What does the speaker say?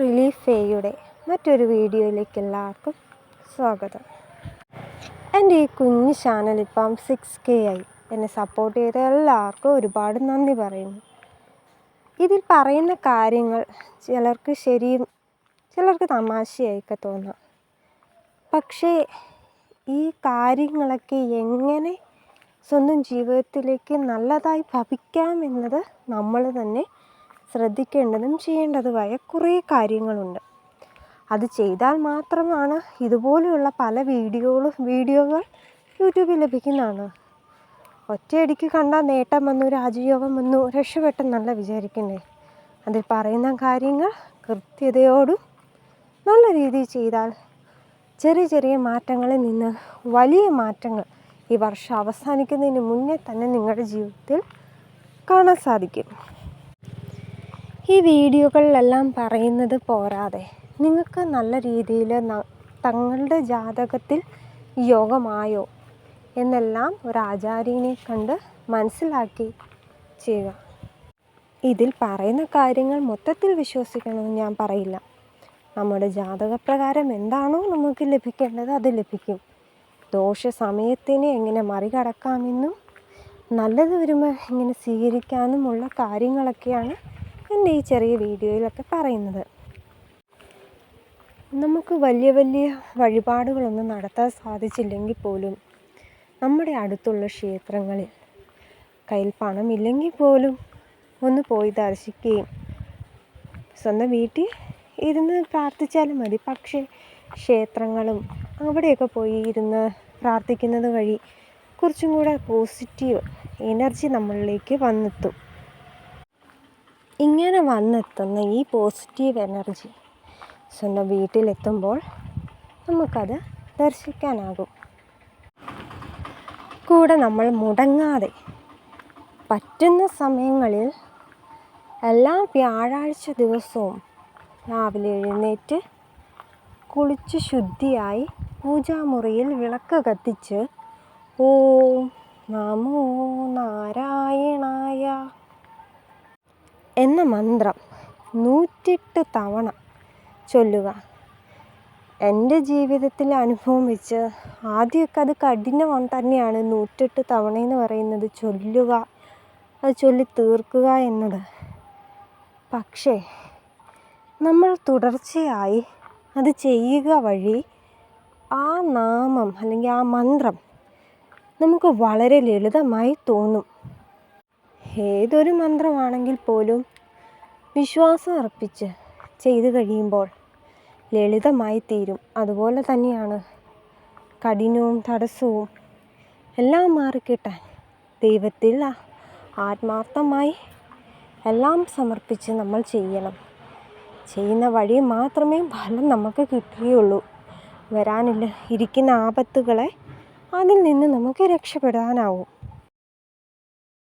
Relief ഫേയുടെ മറ്റൊരു വീഡിയോയിലേക്ക് എല്ലാവർക്കും സ്വാഗതം. എൻ്റെ ഈ കുഞ്ഞു ചാനൽ ഇപ്പം 6K ആയി. എന്നെ സപ്പോർട്ട് ചെയ്ത എല്ലാവർക്കും ഒരുപാട് നന്ദി പറയുന്നു. ഇതിൽ പറയുന്ന കാര്യങ്ങൾ ചിലർക്ക് ശരിയും ചിലർക്ക് തമാശയായിക്കെ തോന്നാം. പക്ഷേ ഈ കാര്യങ്ങളൊക്കെ എങ്ങനെ സ്വന്തം ജീവിതത്തിലേക്ക് നല്ലതായി ഭവിക്കാമെന്നത് നമ്മൾ തന്നെ ശ്രദ്ധിക്കേണ്ടതും ചെയ്യേണ്ടതുമായ കുറേ കാര്യങ്ങളുണ്ട്. അത് ചെയ്താൽ മാത്രമാണ് ഇതുപോലെയുള്ള പല വീഡിയോകൾ യൂട്യൂബിൽ ലഭിക്കുന്നതാണ്. ഒറ്റയടിക്ക് കണ്ടാൽ നേട്ടം വന്നു, രാജയോഗം വന്നു, രക്ഷപ്പെട്ടെന്നല്ല വിചാരിക്കണ്ടേ. അതിൽ പറയുന്ന കാര്യങ്ങൾ കൃത്യതയോടും നല്ല രീതിയിൽ ചെയ്താൽ ചെറിയ ചെറിയ മാറ്റങ്ങളിൽ നിന്ന് വലിയ മാറ്റങ്ങൾ ഈ വർഷം അവസാനിക്കുന്നതിന് മുന്നേ തന്നെ നിങ്ങളുടെ ജീവിതത്തിൽ കാണാൻ സാധിക്കും. ഈ വീഡിയോകളിലെല്ലാം പറയുന്നത് പോരാതെ നിങ്ങൾക്ക് നല്ല രീതിയിൽ തങ്ങളുടെ ജാതകത്തിൽ യോഗമായോ എന്നെല്ലാം ഒരു ആചാര്യനെ കണ്ട് മനസ്സിലാക്കി ചെയ്യുക. ഇതിൽ പറയുന്ന കാര്യങ്ങൾ മൊത്തത്തിൽ വിശ്വസിക്കണമെന്ന് ഞാൻ പറയില്ല. നമ്മുടെ ജാതകപ്രകാരം എന്താണോ നമുക്ക് ലഭിക്കേണ്ടത് അത് ലഭിക്കും. ദോഷ സമയത്തിനെ എങ്ങനെ മറികടക്കാമെന്നും നല്ലത് വരുമ്പോൾ എങ്ങനെ സ്വീകരിക്കാമെന്നുമുള്ള കാര്യങ്ങളൊക്കെയാണ് എൻ്റെ ഈ ചെറിയ വീഡിയോയിലൊക്കെ പറയുന്നത്. നമുക്ക് വലിയ വലിയ വഴിപാടുകളൊന്നും നടത്താൻ സാധിച്ചില്ലെങ്കിൽ പോലും നമ്മുടെ അടുത്തുള്ള ക്ഷേത്രങ്ങളിൽ കയ്യിൽ പണമില്ലെങ്കിൽ പോലും ഒന്ന് പോയി ദർശിക്കുകയും സ്വന്തം വീട്ടിൽ ഇരുന്ന് പ്രാർത്ഥിച്ചാലും മതി. പക്ഷേ ക്ഷേത്രങ്ങളും അവിടെയൊക്കെ പോയി ഇരുന്ന് പ്രാർത്ഥിക്കുന്നത് വഴി കുറച്ചും കൂടെ പോസിറ്റീവ് എനർജി നമ്മളിലേക്ക് വന്നെത്തും. ഇങ്ങനെ വന്നെത്തുന്ന ഈ പോസിറ്റീവ് എനർജി സ്വന്തം വീട്ടിലെത്തുമ്പോൾ നമുക്കത് ദർശിക്കാനാകും. കൂടെ നമ്മൾ മുടങ്ങാതെ പറ്റുന്ന സമയങ്ങളിൽ എല്ലാ വ്യാഴാഴ്ച ദിവസവും രാവിലെ എഴുന്നേറ്റ് കുളിച്ച് ശുദ്ധിയായി പൂജാമുറിയിൽ വിളക്ക് കത്തിച്ച് ഓം നമോ നാരായണായ എന്ന മന്ത്രം 108 തവണ ചൊല്ലുക. എൻ്റെ ജീവിതത്തിലെ അനുഭവം വെച്ച് ആദ്യമൊക്കെ അത് കഠിനം തന്നെയാണ്. 108 തവണ എന്ന് പറയുന്നത് ചൊല്ലുക, അത് ചൊല്ലി തീർക്കുക എന്നത്. പക്ഷേ നമ്മൾ തുടർച്ചയായി അത് ചെയ്യുക വഴി ആ നാമം അല്ലെങ്കിൽ ആ മന്ത്രം നമുക്ക് വളരെ ലളിതമായി തോന്നും. ഏതൊരു മന്ത്രമാണെങ്കിൽ പോലും വിശ്വാസം അർപ്പിച്ച് ചെയ്തു കഴിയുമ്പോൾ ലളിതമായി തീരും. അതുപോലെ തന്നെയാണ് കഠിനവും തടസ്സവും എല്ലാം മാറിക്കിട്ടാൻ ദൈവത്തിൽ ആത്മാർത്ഥമായി എല്ലാം സമർപ്പിച്ച് നമ്മൾ ചെയ്യണം. ചെയ്യുന്ന വഴി മാത്രമേ ഫലം നമുക്ക് കിട്ടുകയുള്ളൂ. ഇരിക്കുന്ന ആപത്തുകളെ അതിൽ നിന്ന് നമുക്ക് രക്ഷപ്പെടാനാവും.